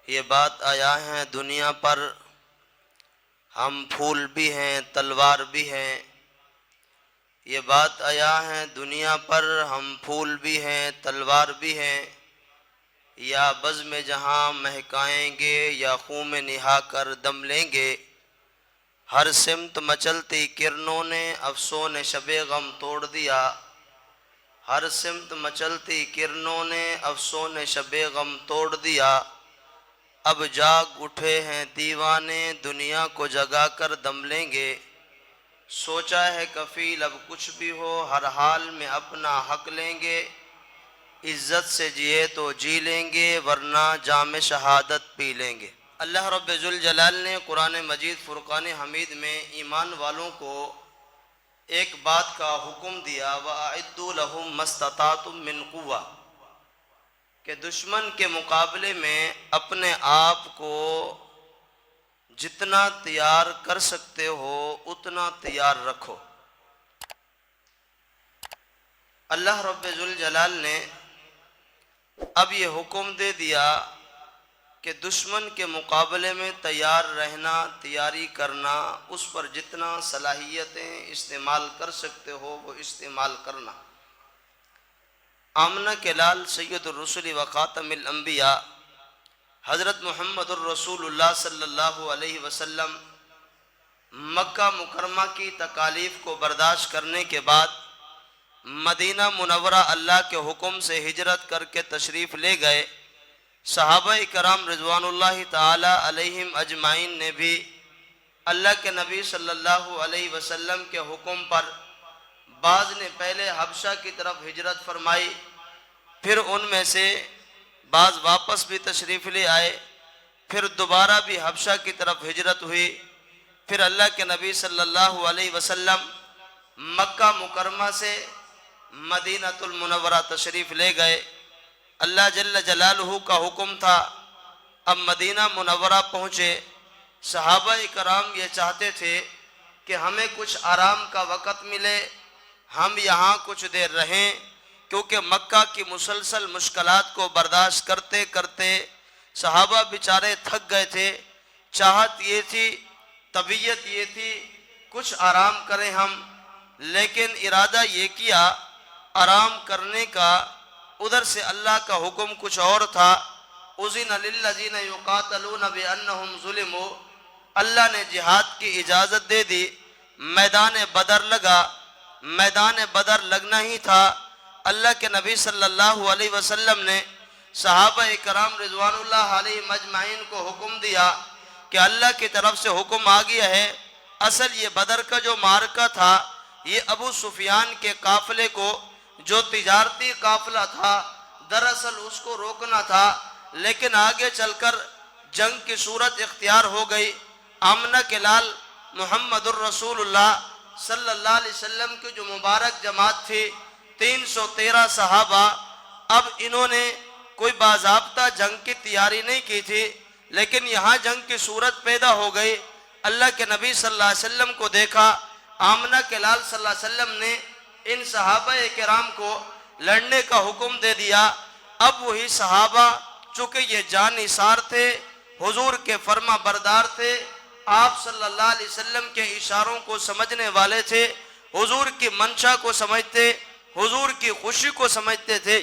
یہ بات آیا ہے دنیا پر ہم پھول بھی ہیں تلوار بھی ہیں، یہ بات آیا ہے دنیا پر ہم پھول بھی ہیں تلوار بھی ہیں، یا بزم جہاں مہکائیں گے یا خون میں نہا کر دم لیں گے۔ ہر سمت مچلتی کرنوں نے افسون شب غم توڑ دیا، ہر سمت مچلتی کرنوں نے افسون شب غم توڑ دیا۔ اب جاگ اٹھے ہیں دیوانے دنیا کو جگا کر دم لیں گے، سوچا ہے کفیل اب کچھ بھی ہو ہر حال میں اپنا حق لیں گے، عزت سے جیے تو جی لیں گے ورنہ جام شہادت پی لیں گے۔ اللہ رب ذوالجلال نے قرآن مجید فرقان حمید میں ایمان والوں کو ایک بات کا حکم دیا، وَأَعِدُّوا لَهُم مَّا اسْتَطَعْتُم مِّن قُوَّةٍ، کہ دشمن کے مقابلے میں اپنے آپ کو جتنا تیار کر سکتے ہو اتنا تیار رکھو۔ اللہ رب ذوالجلال نے اب یہ حکم دے دیا کہ دشمن کے مقابلے میں تیار رہنا، تیاری کرنا، اس پر جتنا صلاحیتیں استعمال کر سکتے ہو وہ استعمال کرنا۔ آمنہ کے لال سید الرسل و خاتم الانبیاء حضرت محمد الرسول اللہ صلی اللہ علیہ وسلم مکہ مکرمہ کی تکالیف کو برداشت کرنے کے بعد مدینہ منورہ اللہ کے حکم سے ہجرت کر کے تشریف لے گئے۔ صحابہ کرام رضوان اللہ تعالی علیہم اجمعین نے بھی اللہ کے نبی صلی اللہ علیہ وسلم کے حکم پر بعض نے پہلے حبشہ کی طرف ہجرت فرمائی، پھر ان میں سے بعض واپس بھی تشریف لے آئے، پھر دوبارہ بھی حبشہ کی طرف ہجرت ہوئی، پھر اللہ کے نبی صلی اللہ علیہ وسلم مکہ مکرمہ سے مدینہ المنورہ تشریف لے گئے۔ اللہ جل جلالہ کا حکم تھا اب مدینہ منورہ پہنچے۔ صحابہ کرام یہ چاہتے تھے کہ ہمیں کچھ آرام کا وقت ملے، ہم یہاں کچھ دیر رہیں، کیونکہ مکہ کی مسلسل مشکلات کو برداشت کرتے کرتے صحابہ بیچارے تھک گئے تھے۔ چاہت یہ تھی، طبیعت یہ تھی کچھ آرام کریں ہم، لیکن ارادہ یہ کیا آرام کرنے کا، ادھر سے اللہ کا حکم کچھ اور تھا۔ اذن للذین یقاتلون بانہم ظلموا، اللہ نے جہاد کی اجازت دے دی۔ میدان بدر لگا، میدان بدر لگنا ہی تھا۔ اللہ کے نبی صلی اللہ علیہ وسلم نے صحابہ کرام رضوان اللہ علیہ مجمعین کو حکم دیا کہ اللہ کی طرف سے حکم آ گیا ہے۔ اصل یہ بدر کا جو معرکہ تھا یہ ابو سفیان کے قافلے کو، جو تجارتی قافلہ تھا، دراصل اس کو روکنا تھا، لیکن آگے چل کر جنگ کی صورت اختیار ہو گئی۔ آمنہ کے لال محمد الرسول اللہ صلی اللہ علیہ وسلم کی جو مبارک جماعت تھی 313 صحابہ، اب انہوں نے کوئی باضابطہ جنگ کی تیاری نہیں کی تھی، لیکن یہاں جنگ کی صورت پیدا ہو گئی۔ اللہ کے نبی صلی اللہ علیہ وسلم کو دیکھا، آمنہ کے لال صلی اللہ علیہ وسلم نے ان صحابہ کرام کو لڑنے کا حکم دے دیا۔ اب وہی صحابہ چونکہ یہ جان نثار تھے، حضور کے فرما بردار تھے، آپ صلی اللہ علیہ وسلم کے اشاروں کو سمجھنے والے تھے، حضور کی منشا کو سمجھتے، حضور کی خوشی کو سمجھتے تھے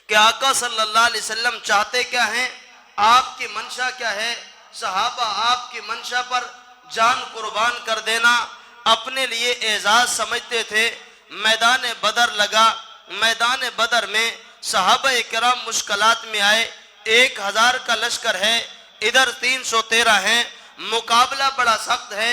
کہ آقا صلی اللہ علیہ وسلم چاہتے کیا ہیں، آپ کی منشا کیا ہے۔ صحابہ آپ کی منشا پر جان قربان کر دینا اپنے لیے اعزاز سمجھتے تھے۔ میدان بدر لگا، میدان بدر میں صحابہ کرام مشکلات میں آئے۔ 1000 کا لشکر ہے، ادھر 313 ہیں، مقابلہ بڑا سخت ہے،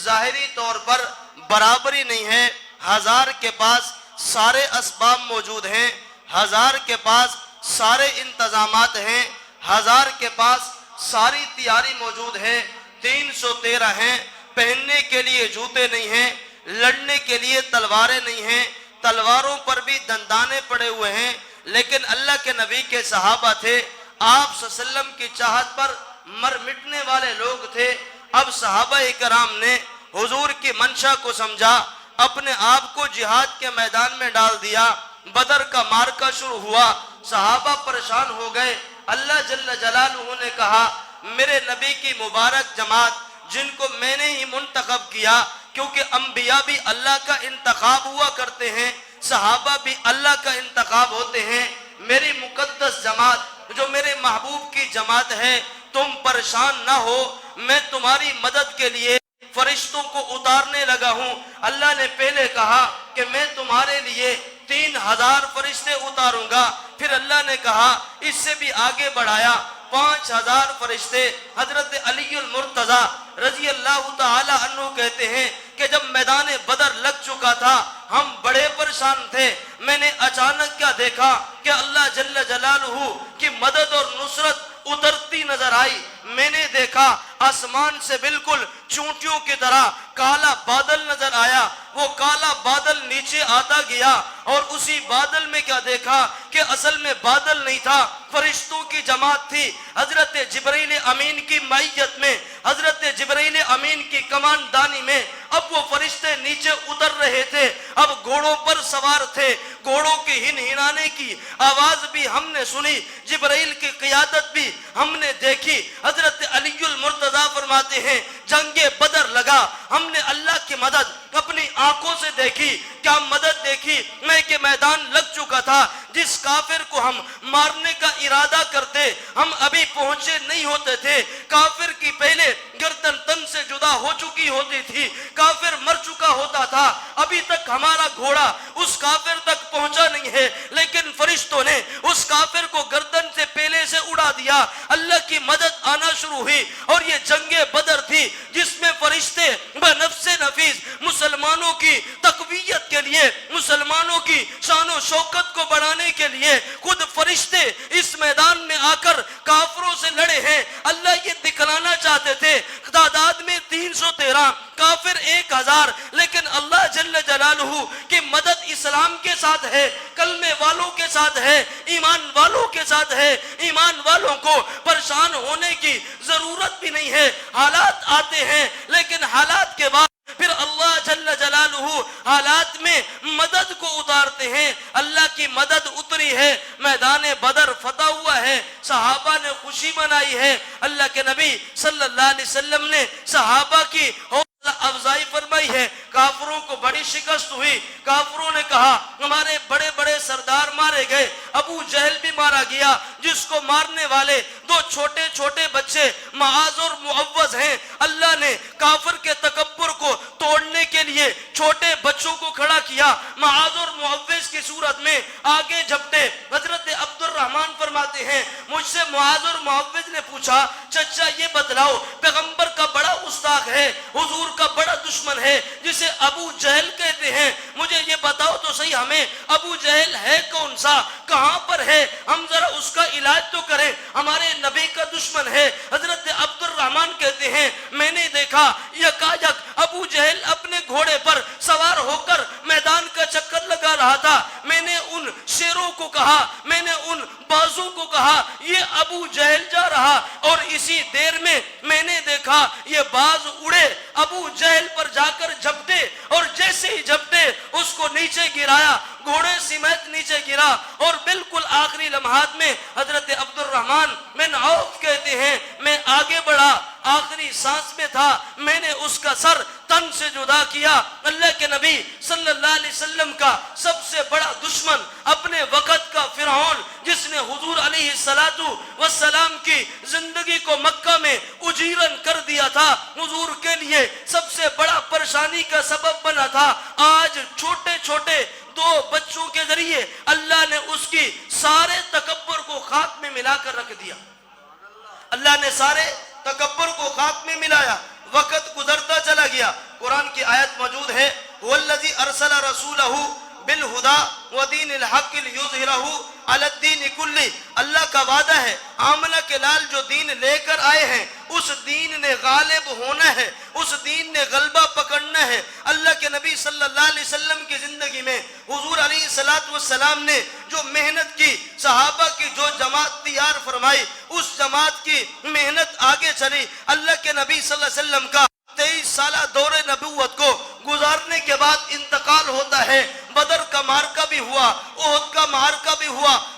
ظاہری طور پر برابری نہیں ہے۔ 1000 کے پاس سارے اسباب موجود ہیں، 1000 کے پاس سارے انتظامات ہیں، 1000 کے پاس ساری تیاری موجود ہے، 313 ہیں، پہننے کے لیے جوتے نہیں ہیں، لڑنے کے لیے تلواریں نہیں ہیں، تلواروں پر بھی دندانے پڑے ہوئے ہیں، لیکن اللہ کے نبی کے صحابہ تھے، آپ صلی اللہ علیہ وسلم کی چاہت پر مر مٹنے والے لوگ تھے۔ اب صحابہ کرام نے حضور کی منشا کو سمجھا، اپنے آپ کو جہاد کے میدان میں ڈال دیا۔ بدر کا معرکہ شروع ہوا، صحابہ پریشان ہو گئے، اللہ جل جلالہ نے کہا میرے نبی کی مبارک جماعت جن کو میں نے ہی منتخب کیا، کیونکہ انبیاء بھی اللہ کا انتخاب ہوا کرتے ہیں، صحابہ بھی اللہ کا انتخاب ہوتے ہیں، میری مقدس جماعت جو میرے محبوب کی جماعت ہے، تم پریشان نہ ہو، میں تمہاری مدد کے لیے فرشتوں کو اتارنے لگا ہوں۔ اللہ نے پہلے کہا کہ میں تمہارے لیے 3000 فرشتے اتاروں گا، پھر اللہ نے کہا اس سے بھی آگے بڑھایا 5000 فرشتے۔ حضرت علی المرتضی رضی اللہ تعالی عنہ کہتے ہیں کہ جب میدان بدر لگ چکا تھا ہم بڑے پریشان تھے، میں نے اچانک کیا دیکھا کہ اللہ جل جلالہ کی مدد اور نصرت اترتی نظر آئی۔ میں نے دیکھا آسمان سے بالکل چونٹیوں کی طرح کالا بادل نظر آیا، وہ کالا بادل نیچے آتا گیا، اور اسی بادل میں کیا دیکھا کہ اصل میں بادل نہیں تھا، فرشتوں کی جماعت تھی۔ حضرت جبرائیل امین کی معیت میں، حضرت جبرائیل امین کی کماندانی میں اب وہ فرشتے نیچے اتر رہے تھے، اب گھوڑوں پر سوار تھے، گھوڑوں کی ہنہنانے کی آواز بھی ہم نے سنی، جبرائیل کی قیادت بھی ہم نے دیکھی۔ حضرت علی المرتضی فرماتے ہیں جنگ بدر لگا، ہم نے اللہ کی مدد اپنی آنکھوں سے دیکھی۔ کیا مدد دیکھی؟ میں کہ میدان لگ چکا تھا، جس کافر کو ہم مارنے کا ارادہ کرتے ہم ابھی پہنچے نہیں ہوتے تھے، کافر کی پہلے گردن تن سے جدا ہو چکی ہوتی تھی، کافر مر چکا ہوتا تھا، ابھی تک ہمارا گھوڑا اس کافر تک پہنچا نہیں ہے، لیکن فرشتوں نے اس کافر کو گردن سے پہلے سے اڑا دیا۔ اللہ کی مدد آنا شروع ہوئی، اور یہ جنگ بدر تھی جس میں فرشتے بنفس نفیس مسلمانوں کی تقویت کے لیے، مسلمانوں کی شان و شوکت کو بڑھانے کے لیے خود فرشتے اس میدان میں آ کر کافروں سے لڑے ہیں۔ اللہ یہ دکھلانا چاہتے تھے تعداد میں 313، کافر 1000، لیکن اللہ جل جلالہ کی مدد اسلام کے ساتھ ہے، کلمے والوں کے ساتھ ہے، ایمان والوں کے ساتھ ہے۔ ایمان والوں کو پریشان ہونے کی ضرورت بھی نہیں ہے، حالات آتے ہیں لیکن حالات کے بعد پھر اللہ جل جلالہ حالات میں مدد کو اتارتے ہیں۔ اللہ کی مدد اتری ہے، میدان بدر فتح ہوا ہے، صحابہ نے خوشی منائی ہے، اللہ کے نبی صلی اللہ علیہ وسلم نے صحابہ کی افزائی فرمائی ہے۔ کافروں کو بڑی شکست ہوئی، کافروں نے کہا ہمارے بڑے بڑے سردار مارے گئے، ابو جہل بھی مارا گیا، جس کو مارنے والے 2 چھوٹے چھوٹے بچے معاذ اور معوذ ہیں۔ اللہ نے کافر کے تکبر کو توڑنے کے لیے چھوٹے بچوں کو کھڑا کیا، معاذ اور معوذ کی صورت میں آگے جھپٹے۔ حضرت عبد الرحمن فرماتے ہیں مجھ سے معاذ اور معوذ نے پوچھا چچا یہ بتلاؤ، پیغمبر کا بڑا گستاخ ہے، حضور کا بڑا دشمن ہے جسے ابو جہل کہتے ہیں، مجھے یہ بتاؤ تو صحیح ہمیں ابو جہل ہے کون سا، کہاں پر ہے، ہم ذرا اس کا علاج تو کریں، ہمارے نبی کا دشمن ہے۔ حضرت عبد الرحمن کہتے ہیں میں نے دیکھا یکایک ابو جہل اپنے گھوڑے پر سوار ہو کر میدان کا چکر لگا رہا تھا، میں نے ان شیروں کو کہا، میں نے ان بازوں کو کہا یہ ابو جہل جا رہا، اور اسی دیر میں نے دیکھا یہ باز اڑے ابو جہل پر جا کر جھپٹے، اور جیسے ہی جھپٹے اس کو نیچے گرایا، گھوڑے سمیت نیچے گرا، اور بالکل آخری لمحات میں حضرت عبد الرحمن بن عوف کہتے ہیں میں آگے بڑھا، آخری سانس میں تھا، میں نے اس کا سر تن سے جدا کیا۔ اللہ کے نبی صلی اللہ علیہ وسلم کا سب سے بڑا دشمن، اپنے وقت کا فرعون، جس نے حضور علیہ السلام کی زندگی کو مکہ میں اجیرن کر دیا تھا، حضور کے لیے سب سے بڑا پریشانی کا سبب بنا تھا، آج چھوٹے چھوٹے 2 بچوں کے ذریعے اللہ نے اس کی سارے تکبر کو خاک میں ملا کر رکھ دیا۔ اللہ نے سارے تکبر کو خاک میں ملایا، وقت گزرتا چلا گیا۔ قرآن کی آیت موجود ہے وَالَّذِي أَرْسَلَ رَسُولَهُ بِالْهُدَى وَدِينِ الْحَقِّ لِيُظْهِرَهُ عَلَى الدِّينِ كُلِّهِ۔ اللہ کا وعدہ ہے آمنہ کے لال جو دین لے کر آئے ہیں اس دین نے غالب ہونا ہے، اس دین نے غلبہ پکڑنا ہے۔ اللہ کے نبی صلی اللہ علیہ وسلم کی زندگی میں حضور علیہ السلام نے جو محنت کی، صحابہ کی جو جماعت تیار فرمائی، اس جماعت کی محنت آگے چلی۔ اللہ کے نبی صلی اللہ علیہ وسلم کا 23 سالہ دور نبوت کو گزارنے کے بعد انتقال ہوتا ہے۔ بدر کا معرکہ بھی ہوا، احد کا معرکہ بھی ہوا،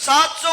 700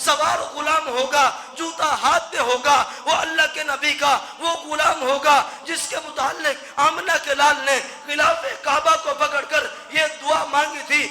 سوار غلام ہوگا, جوتا ہاتھ میں ہوگا, وہ اللہ کے نبی کا وہ غلام ہوگا جس کے متعلق آمنہ کے لال نے غلاف کعبہ کو پکڑ کر یہ دعا مانگی تھی,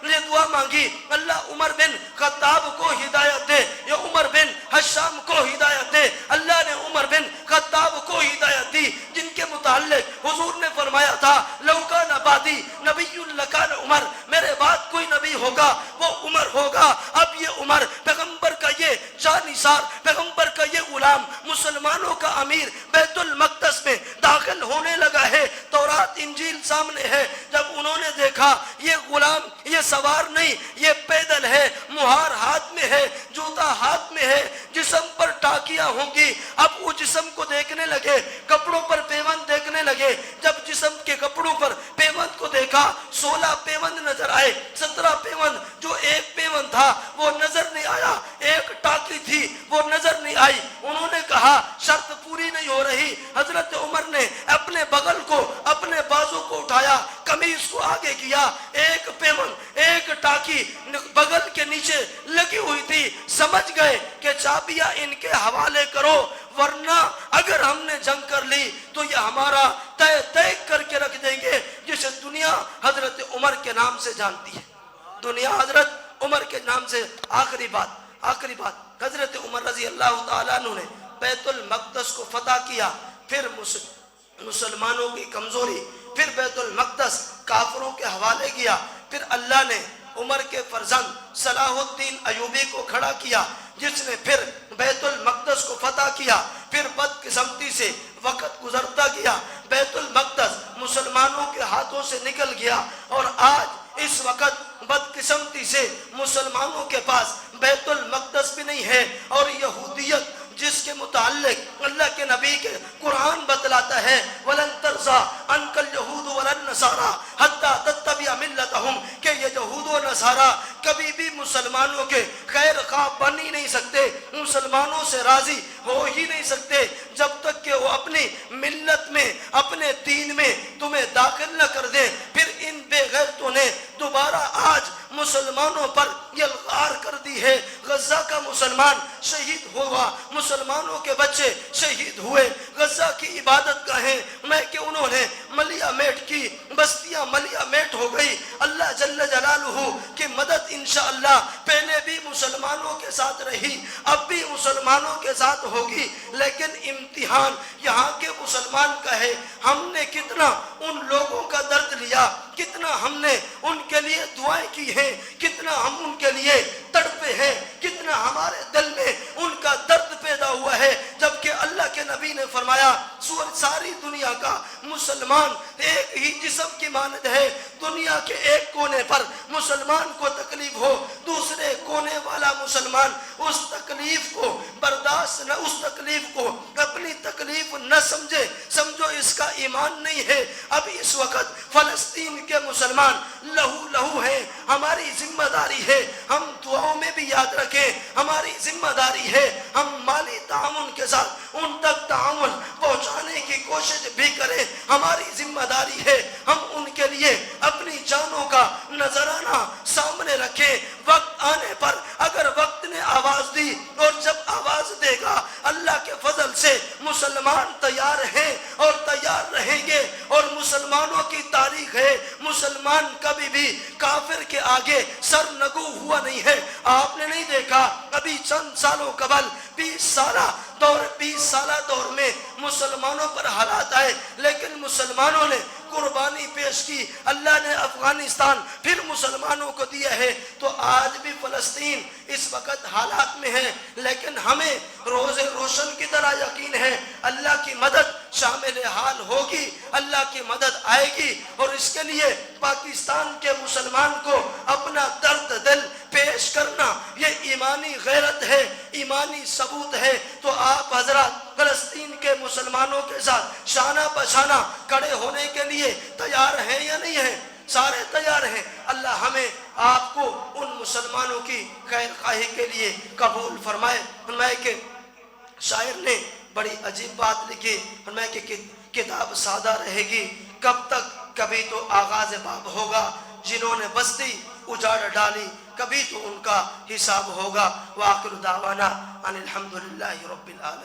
یہ دعا مانگی, اللہ عمر بن خطاب کو ہدایت دے, یا عمر بن حشام کو ہدایت دے. اللہ نے عمر بن خطاب کو ہدایت دی, جن کے متعلق حضور نے فرمایا تھا لو کان بعدی نبی لکان عمر, میرے بعد کوئی نبی ہوگا وہ عمر ہوگا. اب یہ عمر پیغمبر کا یہ جانثار, پیغمبر کا یہ غلام, مسلمانوں کا امیر بیت المقدس میں داخل ہونے لگا ہے. تورات انجیل سامنے ہے. جب انہوں نے دیکھا یہ غلام یہ سوار نہیں, یہ پیدل ہے, مہار ہاتھ میں ہے, جوتا ہاتھ میں ہے, جسم پر ٹاکیاں ہوں گی. اب وہ جسم کو دیکھنے لگے, کپڑوں پر پیوند دیکھنے لگے. جب جسم کے کپڑوں پر پیوند کو دیکھا 16 پیوند نظر آئے, 17 پیوند, جو ایک پیوند تھا وہ نظر نہیں آیا, ایک ٹاکی تھی وہ نظر نہیں آئی. انہوں نے کہا شرط پوری نہیں ہو رہی. حضرت عمر نے اپنے بغل کو, اپنے بازو کو اٹھایا, قمیص کو آگے کیا, ایک پیوند ایک ٹاکی بغل کے نیچے لگی ہوئی تھی. سمجھ گئے کہ چابیاں ان کے حوالے کرو, ورنہ اگر ہم نے جنگ کر لی تو یہ ہمارا طے کر کے رکھ دیں گے. جسے دنیا حضرت عمر کے نام سے جانتی ہے, دنیا حضرت عمر کے نام سے. آخری بات حضرت عمر رضی اللہ تعالیٰ عنہ نے بیت المقدس کو فتح کیا. پھر مسلمانوں کی کمزوری, پھر بیت المقدس کافروں کے حوالے کیا. پھر اللہ نے عمر کے فرزند صلاح الدین ایوبی کو کھڑا کیا, جس نے پھر بیت المقدس کو فتح کیا. پھر بدقسمتی سے وقت گزرتا گیا, بیت المقدس مسلمانوں کے ہاتھوں سے نکل گیا, اور آج اس وقت بدقسمتی سے مسلمانوں کے پاس بیت المقدس بھی نہیں ہے. اور یہودیت جس کے متعلق اللہ کے نبی کے قرآن بتلاتا ہے وَلَن تَرْضَىٰ عَنْكَ الْيَهُودُ وَلَا النَّصَارَىٰ حَتَّىٰ تَتَّبِعَ مِلَّتَهُمْ, کہ یہ یہود و نصارہ کبھی بھی مسلمانوں کے خیر خواہ بن ہی نہیں سکتے, مسلمانوں سے راضی ہو ہی نہیں سکتے جب تک کہ وہ اپنی ملت میں, اپنے دین میں تمہیں داخل نہ کر دیں. پھر ان بے غیرتوں نے دوبارہ آج مسلمانوں پر یلغار کر دی ہے. غزہ کا مسلمان شہید ہوا, مسلمانوں کے بچے شہید ہوئے. غزہ کی عبادت گاہیں میں کہ انہوں نے ملیا میٹ کی, بستیاں ملیا میٹ ہو گئی. اللہ جل جلالہ کی مدد انشاءاللہ پہلے بھی مسلمانوں کے ساتھ رہی, اب بھی مسلمانوں کے ساتھ ہوگی. لیکن امتحان یہاں کے مسلمان کا ہے, ہم نے کتنا ان لوگوں کا درد لیا, کتنا ہم نے ان کے لیے دعائیں کی ہیں, کتنا ہم ان کے لیے تڑپے ہیں, کتنا ہمارے دل میں ان کا درد پیدا ہوا ہے. جبکہ اللہ کے نبی نے فرمایا ساری دنیا کا مسلمان ایک ہی جسم کی مانند ہے. دنیا کے ایک کونے پر مسلمان کو تکلیف ہو, دوسرے کونے والا مسلمان اس تکلیف کو برداشت نہ, اس تکلیف کو اپنی تکلیف نہ سمجھے. سمجھو اس کا ایمان نہیں ہے. اب اس وقت فلسطین کے مسلمان لہو لہو ہیں. ہماری ذمہ داری ہے ہم دعاؤں میں بھی یاد رکھیں, ہماری ذمہ داری ہے ہم مالی تعاون کے ساتھ ان تک تعاون پہنچانے کی کوشش بھی کریں. ہماری ذمہ داری ہے ہم ان کے لیے اپنی جانوں کا نذرانہ سامنے رکھیں. وقت آنے پر اگر وقت نے آواز دی, اور جب آواز دے گا اللہ کے فضل سے مسلمان تیار ہیں اور تیار رہیں گے. اور مسلمانوں کی تاریخ ہے, مسلمان کبھی بھی کافر کے آگے سر نگو ہوا نہیں ہے. آپ نے نہیں دیکھا ابھی چند سالوں قبل 20 سالہ دور میں مسلمانوں پر حالات آئے, لیکن مسلمانوں نے قربانی پیش کی. اللہ نے افغانستان پھر مسلمانوں کو دیا ہے. تو آج بھی فلسطین اس وقت حالات میں ہے, لیکن ہمیں روز روشن کی طرح یقین ہے اللہ کی مدد شامل حال ہوگی, اللہ کی مدد آئے گی. اور اس کے لیے پاکستان کے مسلمان کو اپنا درد دل پیش کرنا یہ ایمانی غیرت ہے, ایمانی ثبوت ہے. تو آپ حضرات فلسطین کے مسلمانوں کے ساتھ شانہ بشانہ کھڑے ہونے کے لیے تیار ہیں یا نہیں ہیں؟ سارے تیار ہیں. اللہ ہمیں آپ کو ان مسلمانوں کی خیر خواہی کے لیے قبول فرمائے. فرمائے کہ شاعر نے بڑی عجیب بات لکھی, فرمائے کہ کتاب سادہ رہے گی کب تک, کبھی تو آغاز باب ہوگا. جنہوں نے بستی اجاڑ ڈالی کبھی تو ان کا حساب ہوگا۔ وآخر دعوانا ان الحمدللہ رب العالمین۔